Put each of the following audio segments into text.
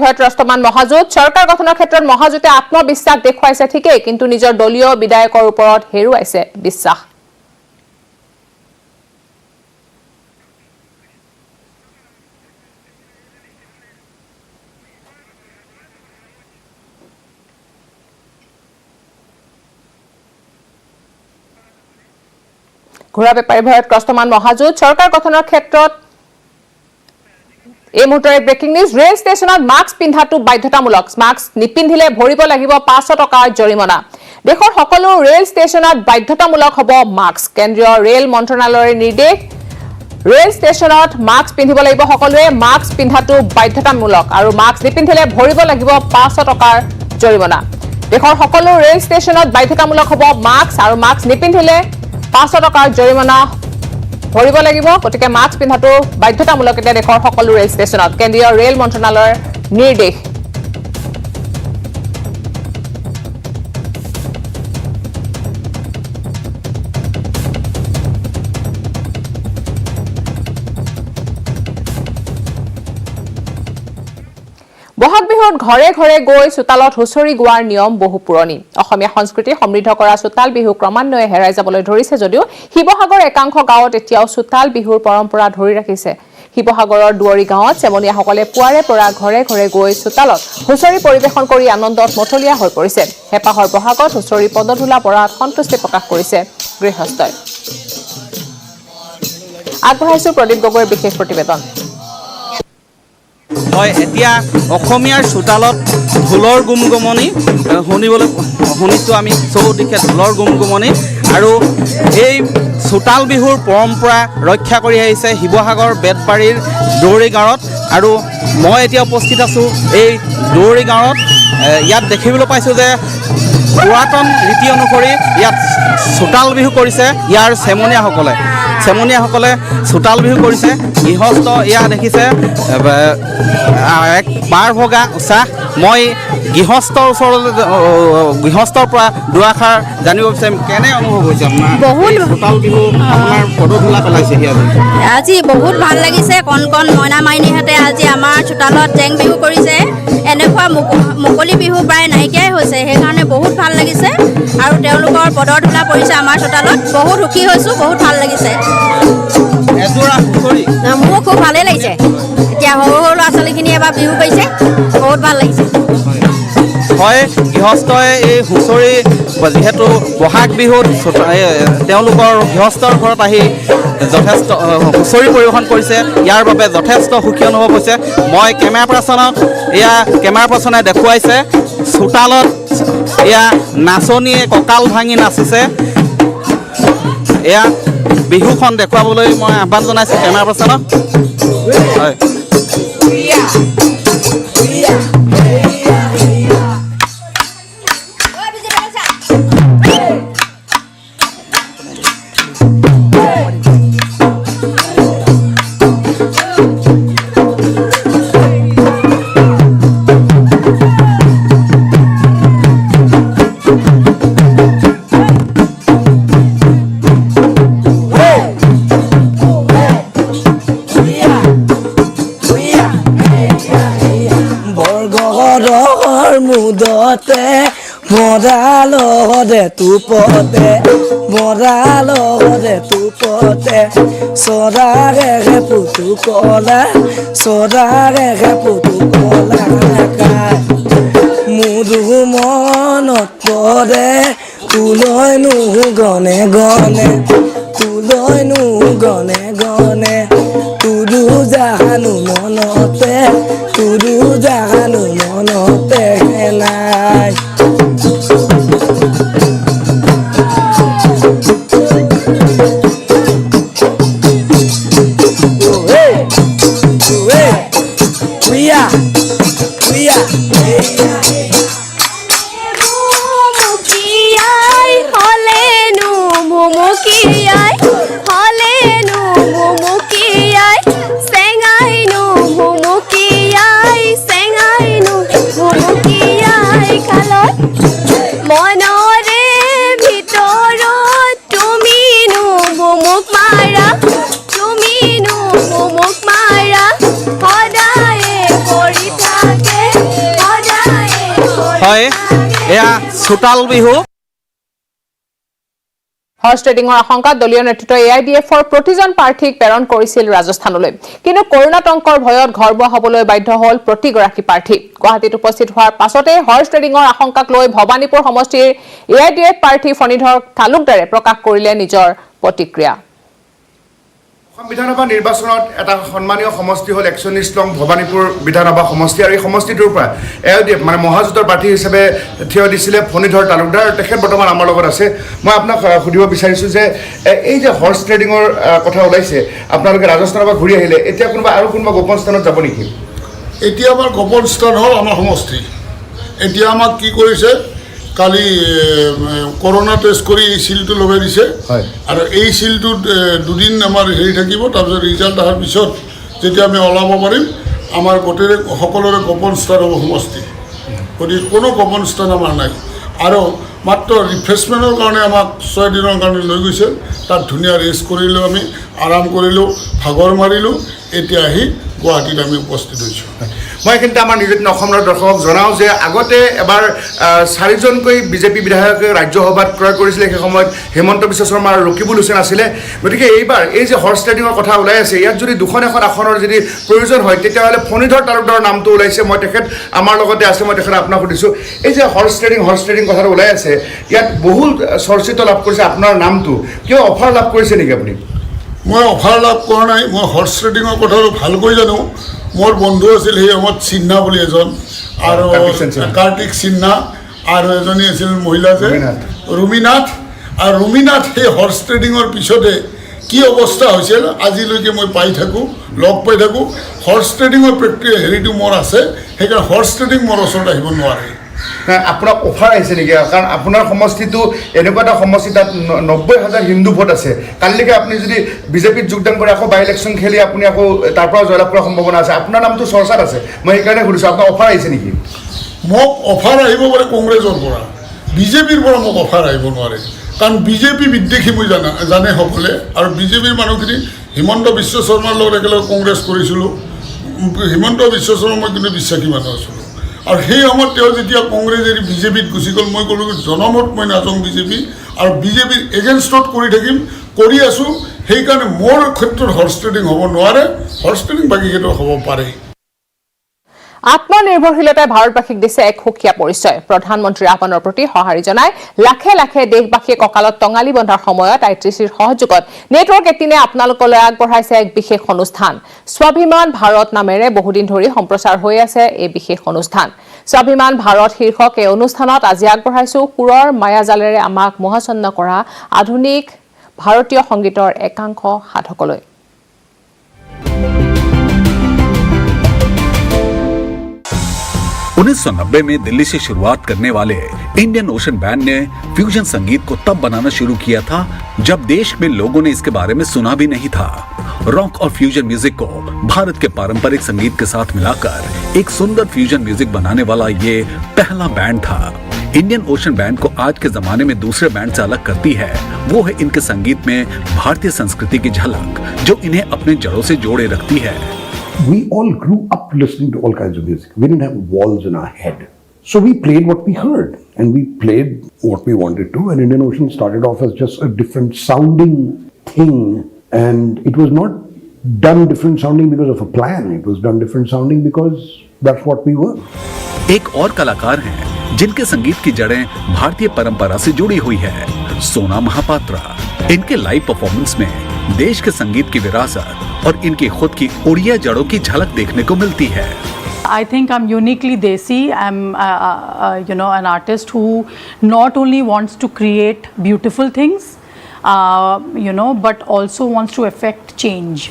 ভয়ত ৰস্তমান মহাজোঁট চৰকাৰ গঠনৰ ক্ষেত্ৰত মহাজোঁটে আত্মবিশ্বাস দেখুৱাইছে ঠিকেই কিন্তু নিজৰ দলীয় বিধায়কৰ ওপৰত হেৰুৱাইছে বিশ্বাস ঘোঁৰা বেপাৰী ভয়ত ৰস্তমান মহাজোঁট চৰকাৰ গঠনৰ ক্ষেত্ৰত এই মুহূৰ্তৰ ব্ৰেকিং নিউজ ৰেল ষ্টেচনত মাস্ক পিন্ধাটো বাধ্যতামূলক মাস্ক নিপিন্ধিলে ভৰিব লাগিব 500 টকাৰ জৰিমনা দেশৰ সকলো ৰেল ষ্টেচনত বাধ্যতামূলক হ'ব মাস্ক কেন্দ্ৰীয় ৰেল মন্ত্ৰণালয়ৰ নিৰ্দেশ ৰেল ষ্টেচনত মাস্ক পিন্ধিব লাগিব সকলোৱে মাস্ক পিন্ধাটো বাধ্যতামূলক আৰু মাস্ক নিপিন্ধিলে ভৰিব লাগিব 500 টকাৰ জৰিমনা দেশৰ সকলো ৰেল ষ্টেচনত বাধ্যতামূলক হ'ব মাস্ক আৰু মাস্ক নিপিন্ধিলে 500 টকাৰ জৰিমনা ভৰিব লাগিব গতিকে মাস্ক পিন্ধাটো বাধ্যতামূলক এতিয়া দেশৰ সকলো ৰেল ষ্টেচনত কেন্দ্ৰীয় ৰেল মন্ত্ৰণালয়ৰ নিৰ্দেশ বহাগ বিহুত ঘৰে ঘৰে গৈ চোতালত হুঁচৰি গোৱাৰ নিয়ম বহু পুৰণি অসমীয়া সংস্কৃতি সমৃদ্ধ কৰা চোতাল বিহু ক্ৰমান্বয়ে হেৰাই যাবলৈ ধৰিছে যদিও শিৱসাগৰ একাংশ গাঁৱত এতিয়াও চোতাল বিহুৰ পৰম্পৰা ধৰি ৰাখিছে শিৱসাগৰৰ দুৱৰী গাঁৱত চেমনীয়াসকলে পুৱাৰে পৰা ঘৰে ঘৰে গৈ চোতালত হুঁচৰি পৰিৱেশন কৰি আনন্দত মথলীয়া হৈ পৰিছে হেঁপাহৰ বহাগত হুঁচৰি পদধূলা পৰাত সন্তুষ্টি প্ৰকাশ কৰিছে গৃহস্থই আগবঢ়াইছো প্ৰদীপ গগৈৰ বিশেষ প্ৰতিবেদন হয় এতিয়া অসমীয়াৰ চোতালত ঢোলৰ গুমগুমনি শুনিছোঁ আমি চৌদিশে ঢোলৰ গুমগুমনি আৰু এই চোতাল বিহুৰ পৰম্পৰা ৰক্ষা কৰি আহিছে শিৱসাগৰ বেতবাৰীৰ দৌৰি গাঁৱত আৰু মই এতিয়া উপস্থিত আছোঁ এই দৌৰি গাঁৱত ইয়াত দেখিবলৈ পাইছোঁ যে পুৰাতন ৰীতি অনুসৰি ইয়াত চোতাল বিহু কৰিছে ইয়াৰ চেমনীয়াসকলে চোতাল বিহু কৰিছে গৃহস্থ এয়া দেখিছে এক বাৰ ভগা উৎসাহ মই গৃহস্থৰ পৰা দুআষাৰ জানিব বিচাৰিম কেনে অনুভৱ হৈছে আপোনাৰ বহুত চোতাল বিহু আপোনাৰ পদধূলা পেলাইছে আজি বহুত ভাল লাগিছে কণ কণ মইনা মাইনীহঁতে আজি আমাৰ চোতালত জেং বিহু কৰিছে এনেকুৱা মুকলি বিহু প্ৰায় নাইকিয়াই হৈছে সেইকাৰণে বহুত ভাল লাগিছে আৰু তেওঁলোকৰ পদধূলা পৰিছে আমাৰ চোতালত বহুত সুখী হৈছোঁ বহুত ভাল লাগিছে মোৰ খুব ভালেই লাগিছে এতিয়া সৰু সৰু ল'ৰা ছোৱালীখিনি এবাৰ বিহু কৰিছে বহুত ভাল লাগিছে হয় গৃহস্থই এই হুঁচৰি যিহেতু বহাগ বিহুত তেওঁলোকৰ গৃহস্থৰ ঘৰত আহি যথেষ্ট হুঁচৰি পৰিৱেশন কৰিছে ইয়াৰ বাবে যথেষ্ট সুখী অনুভৱ হৈছে মই কেমেৰা পাৰ্চনে দেখুৱাইছে চোতালত এয়া নাচনীয়ে কঁকাল ভাঙি নাচিছে এয়া বিহুখন দেখুৱাবলৈ মই আহ্বান জনাইছোঁ কেমেৰা পাৰ্চনক হয় মুদতে মৰালতে তুপতে চৰাৰে পুতু কলা মুদু মনত পৰে তুলৈনো গনে গনে তুৰু জাহানো মনতে নাই চেঙাই হয় এয়া চোতাল বিহু হৰ্চ ট্ৰেডিঙৰ আশংকাত দলীয় নেতৃত্বই AIDFৰ প্ৰতিজন প্ৰাৰ্থীক প্ৰেৰণ কৰিছিল ৰাজস্থানলৈ কিন্তু কৰোণাতংকৰ ভয়ত ঘৰবোৱা হ'বলৈ বাধ্য হ'ল প্ৰতিগৰাকী প্ৰাৰ্থী গুৱাহাটীত উপস্থিত হোৱাৰ পাছতে হৰ্চ ট্ৰেডিঙৰ আশংকাক লৈ ভৱানীপুৰ সমষ্টিৰ AIDF প্ৰাৰ্থী ফণীধৰ তালুকদাৰে প্ৰকাশ কৰিলে নিজৰ প্ৰতিক্ৰিয়া অসম বিধানসভা নিৰ্বাচনত এটা সন্মানীয় সমষ্টি হ'ল 119 নং ভৱানীপুৰ বিধানসভা সমষ্টি আৰু এই সমষ্টিটোৰ পৰা AIDF মানে মহাজোঁটৰ প্ৰাৰ্থী হিচাপে থিয় দিছিলে ফণীধৰ তালুকদাৰ তেখেত বৰ্তমান আমাৰ লগত আছে মই আপোনাক সুধিব বিচাৰিছোঁ যে এই যে হৰ্চ ট্ৰেডিঙৰ কথা ওলাইছে আপোনালোকে ৰাজস্থানৰ পৰা ঘূৰি আহিলে এতিয়া কোনোবা গোপন স্থানত যাব নেকি এতিয়া আমাৰ গোপন স্থান হ'ল আমাৰ সমষ্টি এতিয়া আমাক কি কৰিছে কালি কৰোনা টেষ্ট কৰি এই সিলটো লগাই দিছে আৰু এই সিলটোত দুদিন আমাৰ হেৰি থাকিব তাৰপিছত ৰিজাল্ট অহাৰ পিছত যেতিয়া আমি ওলাব পাৰিম আমাৰ গোটেই সকলোৰে গোপন স্থান হ'ব সমষ্টি গতিকে কোনো গোপন স্থান আমাৰ নাই আৰু মাত্ৰ ৰিফ্ৰেছমেণ্টৰ কাৰণে আমাক 6 দিনৰ কাৰণে লৈ গৈছে তাত ধুনীয়া ৰেষ্ট কৰিলোঁ আমি আৰাম কৰিলোঁ ভাগৰ মাৰিলোঁ এতিয়া আহি গুৱাহাটীত আমি উপস্থিত হৈছোঁ মই এইখিনিতে আমাৰ নিৰ্যাতন অসমৰ দৰ্শকক জনাওঁ যে আগতে এবাৰ 4জনকৈ বিজেপি বিধায়কে ৰাজ্যসভাত ক্ৰয় কৰিছিলে সেই সময়ত হেমন্ত বিশ্ব শৰ্মা আৰু ৰকিবুল হুছেইন আছিলে গতিকে এইবাৰ এই যে হৰ্চ ট্ৰেডিঙৰ কথা ওলাই আছে ইয়াত যদি দুখন এখন আসনৰ যদি প্ৰয়োজন হয় তেতিয়াহ'লে ফণীধৰ তালুকদাৰৰ নামটো ওলাইছে মই তেখেত আমাৰ লগতে আছে মই তেখেত আপোনাক সুধিছোঁ এই যে হৰ্চ ট্ৰেডিং কথাটো ওলাই আছে ইয়াত বহু চৰ্চিত লাভ কৰিছে আপোনাৰ নামটো কিয় অফাৰ লাভ কৰিছে নেকি আপুনি মই অফাৰ লাভ কৰা নাই মই হৰ্চ ট্ৰেডিঙৰ কথাটো ভালকৈ জানো মোৰ বন্ধু আছিল সেই সময়ত সিন্হা বুলি এজন আৰু কাৰ্তিক সিন্হা আৰু এজনী আছিল মহিলা যে ৰুমিনাথ আৰু ৰুমিনাথ সেই হৰ্চ ট্ৰেডিঙৰ পিছতে কি অৱস্থা হৈছিল আজিলৈকে মই পাই থাকোঁ লগ পাই থাকোঁ হৰ্চ ট্ৰেডিঙৰ প্ৰক্ৰিয়া হেৰিটো মোৰ আছে সেইকাৰণে হৰ্চ ট্ৰেডিং মোৰ ওচৰত আহিব নোৱাৰে আপোনাক অফাৰ আহিছে নেকি কাৰণ আপোনাৰ সমষ্টিটো এনেকুৱা এটা সমষ্টি তাত 90,000 হিন্দু ভোট আছে কালিলৈকে আপুনি যদি বিজেপিত যোগদান কৰে আকৌ বাই ইলেকশ্যন খেলি আপুনি আকৌ তাৰ পৰা জয়লাভ কৰাৰ সম্ভাৱনা আছে আপোনাৰ নামটো চৰ্চাত আছে মই সেইকাৰণে সুধিছোঁ আপোনাৰ অফাৰ আহিছে নেকি মোক অফাৰ আহিব পাৰে কংগ্ৰেছৰ পৰা বিজেপিৰ পৰা মোক অফাৰ আহিব নোৱাৰে কাৰণ বিজেপি বিদ্বেষী মই জানে সকলোৱে আৰু বিজেপিৰ মানুহখিনি হিমন্ত বিশ্ব শৰ্মাৰ লগত একেলগে কংগ্ৰেছ কৰিছিলোঁ হিমন্ত বিশ্ব শৰ্মা মই কিন্তু বিশ্বাসী মানুহ আছিলোঁ আৰু সেই সময়ত তেওঁ যেতিয়া কংগ্ৰেছ এৰি বিজেপিত গুচি গ'ল মই ক'লোঁ জনমত মই নাযাওঁ বিজেপি আৰু বিজেপিৰ এগেইনষ্টত কৰি থাকিম কৰি আছোঁ সেইকাৰণে মোৰ ক্ষেত্ৰত হৰ্চ ট্ৰেডিং হ'ব নোৱাৰে হৰ্চ ট্ৰেডিং বাকী ক্ষেত্ৰত হ'ব পাৰে আত্মনিৰ্ভৰশীলতাই ভাৰতবাসীক দিছে এক সুকীয়া পৰিচয় প্ৰধানমন্ত্ৰীৰ আহ্বানৰ প্ৰতি সঁহাৰি জনাই লাখে লাখে দেশবাসীয়ে কঁকালত টঙালি বন্ধাৰ সময়ত ITCৰ সহযোগত নেটৱৰ্ক 18 আপোনালোকলৈ আগবঢ়াইছে এক বিশেষ অনুষ্ঠান স্বাভিমান ভাৰত নামেৰে বহুদিন ধৰি সম্প্ৰচাৰ হৈ আছে এই বিশেষ অনুষ্ঠান স্বাভিমান ভাৰত শীৰ্ষক এই অনুষ্ঠানত আজি আগবঢ়াইছো সুৰৰ মায়াজালেৰে আমাক মোহাচন্ন কৰা আধুনিক ভাৰতীয় সংগীতৰ একাংশ সাধকলৈ 1990 में दिल्ली से शुरुआत करने वाले इंडियन ओशन बैंड ने फ्यूजन संगीत को तब बनाना शुरू किया था जब देश में लोगों ने इसके बारे में सुना भी नहीं था रॉक और फ्यूजन म्यूजिक को भारत के पारंपरिक संगीत के साथ मिलाकर एक सुंदर फ्यूजन म्यूजिक बनाने वाला ये पहला बैंड था इंडियन ओशन बैंड को आज के जमाने में दूसरे बैंड से अलग करती है वो है इनके संगीत में भारतीय संस्कृति की झलक जो इन्हें अपने जड़ों से जोड़े रखती है We all grew up listening to all kinds of music. We didn't have walls in our head. So we played what we heard and we played what we wanted to. And Indian Ocean started off as just a different sounding thing. And it was not done different sounding because of a plan. It was done different sounding because that's what we were. एक और कलाकार हैं जिनके संगीत की जड़ें भारतीय परंपरा से जुड़ी हुई है सोना महापात्रा इनके लाइव परफॉर्मेंस में देश के संगीत की विरासत और इनकी खुद की उड़िया जड़ों की झलक देखने को मिलती है I think I'm uniquely Desi. I'm, an artist who not only wants to create beautiful things, but also wants to affect change.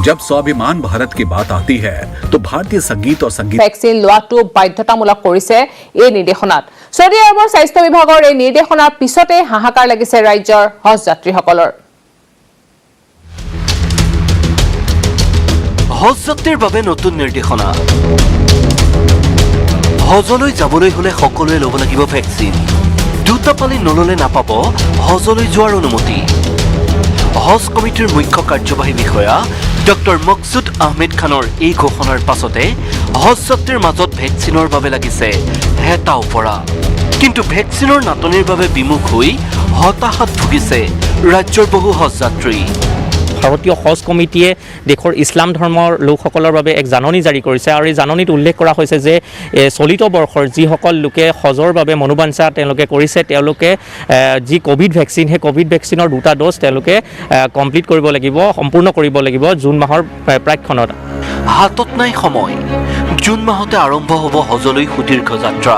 जब स्वाभिमान भारत की बात आती है तो भारतीय संगीत और संगीत ভেকচিন লোৱাটো বাধ্যতামূলক কৰিছে এই নিৰ্দেশনাত সৌদি আৰবৰ স্বাস্থ্য বিভাগৰ এই নিৰ্দেশনাৰ পিছতে হাহাকাৰ লাগিছে ৰাজ্যৰ হজ যাত্ৰীসকলৰ হজ যাত্ৰীৰ বাবে নতুন নিৰ্দেশনা হজলৈ যাবলৈ হলে সকলোৱে ল'ব লাগিব ভেকচিন দুটা পালি নললে নাপাব হজলৈ যোৱাৰ অনুমতি হজ কমিটিৰ মুখ্য কাৰ্যবাহী বিষয়া ডক্টৰ মকছুদ আহমেদ খানৰ এই ঘোষণাৰ পাছতে হজ যাত্ৰীৰ মাজত ভেকচিনৰ বাবে লাগিছে হেতা ওপৰা কিন্তু ভেকচিনৰ নাটনিৰ বাবে বিমুখ হৈ হতাশাত ভুগিছে ৰাজ্যৰ বহু হজ যাত্ৰী ভাৰতীয় হজ কমিটিয়ে দেশৰ ইছলাম ধৰ্মৰ লোকসকলৰ বাবে এক জাননী জাৰি কৰিছে আৰু এই জাননীত উল্লেখ কৰা হৈছে যে চলিত বৰ্ষৰ যিসকল লোকে হজৰ বাবে মনোবাঞ্ছা তেওঁলোকে কৰিছে তেওঁলোকে যি কোভিড ভেকচিন সেই কোভিড ভেকচিনৰ 2টা ড'জ তেওঁলোকে কমপ্লিট কৰিব লাগিব সম্পূৰ্ণ কৰিব লাগিব জুন মাহৰ প্ৰাক্ষণত হাতত নাই সময় জুন মাহতে আৰম্ভ হ'ব হজলৈ সুদীৰ্ঘ যাত্ৰা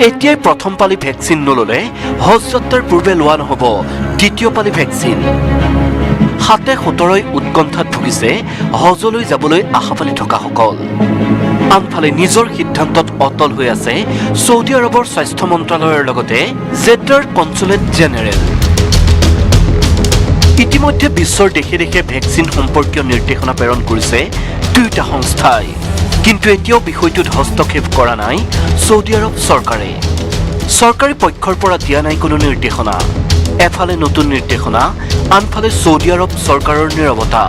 এতিয়াই প্ৰথম পালি ভেকচিন নললে হজ যাত্ৰাৰ পূৰ্বে লোৱা নহ'ব দ্বিতীয় পালি ভেকচিন হাতে সোতৰই উৎকণ্ঠাত ভুগিছে হজলৈ যাবলৈ আশা পালি থকাসকল আনফালে নিজৰ সিদ্ধান্তত অটল হৈ আছে ছৌদি আৰবৰ স্বাস্থ্য মন্ত্ৰালয়ৰ লগতে জেড্ডাৰ কনচুলেট জেনেৰেল ইতিমধ্যে বিশ্বৰ দেশে দেশে ভেকচিন সম্পৰ্কীয় নিৰ্দেশনা প্ৰেৰণ কৰিছে দুয়োটা সংস্থাই কিন্তু এতিয়াও বিষয়টোত হস্তক্ষেপ কৰা নাই ছৌদি আৰব চৰকাৰে চৰকাৰী পক্ষৰ পৰা দিয়া নাই কোনো নিৰ্দেশনা এফালে নতুন নিৰ্দেশনা আনফালে ছৌদি আৰব চৰকাৰৰ নীৰৱতা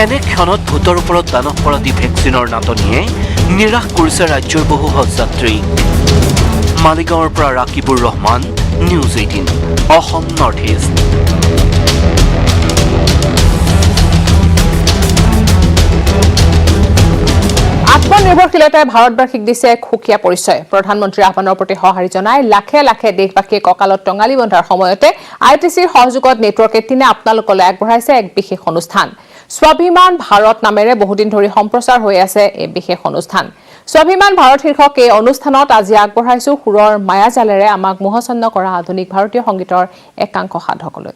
এনে ক্ষণত ভোটৰ ওপৰত দানৱ পৰা দি ভেকচিনৰ নাটনিয়ে নিৰাশ কৰিছে ৰাজ্যৰ বহু হজ যাত্ৰী মালিগাঁৱৰ পৰা Rakibur Rahman news 18 Assam north east আত্মনিৰ্ভৰশীলতাই ভাৰতবাসীক দিছে এক সুকীয়া পৰিচয় প্ৰধানমন্ত্ৰীৰ আহ্বানৰ প্ৰতি সঁহাৰি জনাই লাখে লাখে দেশবাসীয়ে কঁকালত টঙালি বন্ধাৰ সময়তে ITCৰ সহযোগত নেটৱৰ্ক 18 আপোনালোকলৈ আগবঢ়াইছে এক বিশেষ অনুষ্ঠান স্বাভিমান ভাৰত নামেৰে বহুদিন ধৰি সম্প্ৰচাৰ হৈ আছে এই বিশেষ অনুষ্ঠান স্বাভিমান ভাৰত শীৰ্ষক এই অনুষ্ঠানত আজি আগবঢ়াইছো সুৰৰ মায়াজালেৰে আমাক মোহচন্ন কৰা আধুনিক ভাৰতীয় সংগীতৰ একাংশ সাধকলৈ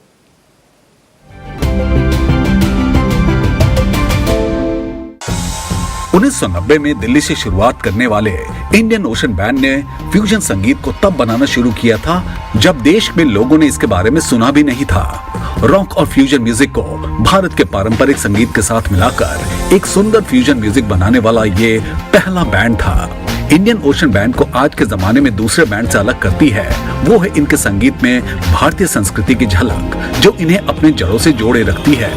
1990 में दिल्ली से शुरुआत करने वाले इंडियन ओशन बैंड ने फ्यूजन संगीत को तब बनाना शुरू किया था जब देश में लोगों ने इसके बारे में सुना भी नहीं था रॉक और फ्यूजन म्यूजिक को भारत के पारंपरिक संगीत के साथ मिलाकर एक सुंदर फ्यूजन म्यूजिक बनाने वाला ये पहला बैंड था इंडियन ओशन बैंड को आज के जमाने में दूसरे बैंड से अलग करती है वो है इनके संगीत में भारतीय संस्कृति की झलक जो इन्हें अपनी जड़ों से जोड़े रखती है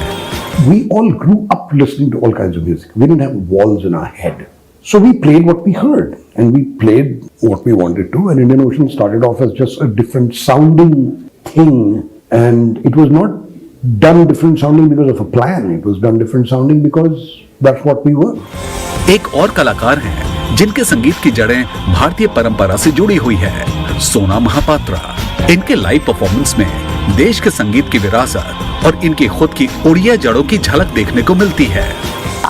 We all grew up listening to all kinds of music. We didn't have walls in our head. So we played what we heard and we played what we wanted to. And Indian Ocean started off as just a different sounding thing. And it was not done different sounding because of a plan. It was done different sounding because that's what we were. एक और कलाकार हैं जिनके संगीत की जड़ें भारतीय परंपरा से जुड़ी हुई है सोना महापात्रा इनके लाइव परफॉर्मेंस में देश के संगीत की विरासत और इनकी खुद की उड़िया जड़ों की झलक देखने को मिलती है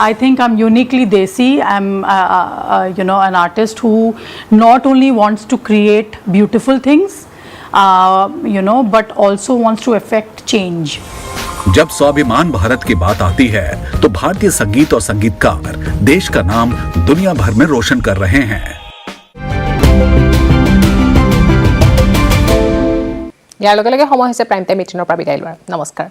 I think I'm uniquely Desi. I'm, an artist who not only wants to create beautiful things, but also wants to affect change. जब स्वाभिमान भारत की बात आती है तो भारतीय संगीत और संगीतकार देश का नाम दुनिया भर में रोशन कर रहे हैं ইয়াৰ লগে লগে সময় হৈছে প্ৰাইম টাইম 18 পৰা বিদায় লোৱাৰ নমস্কাৰ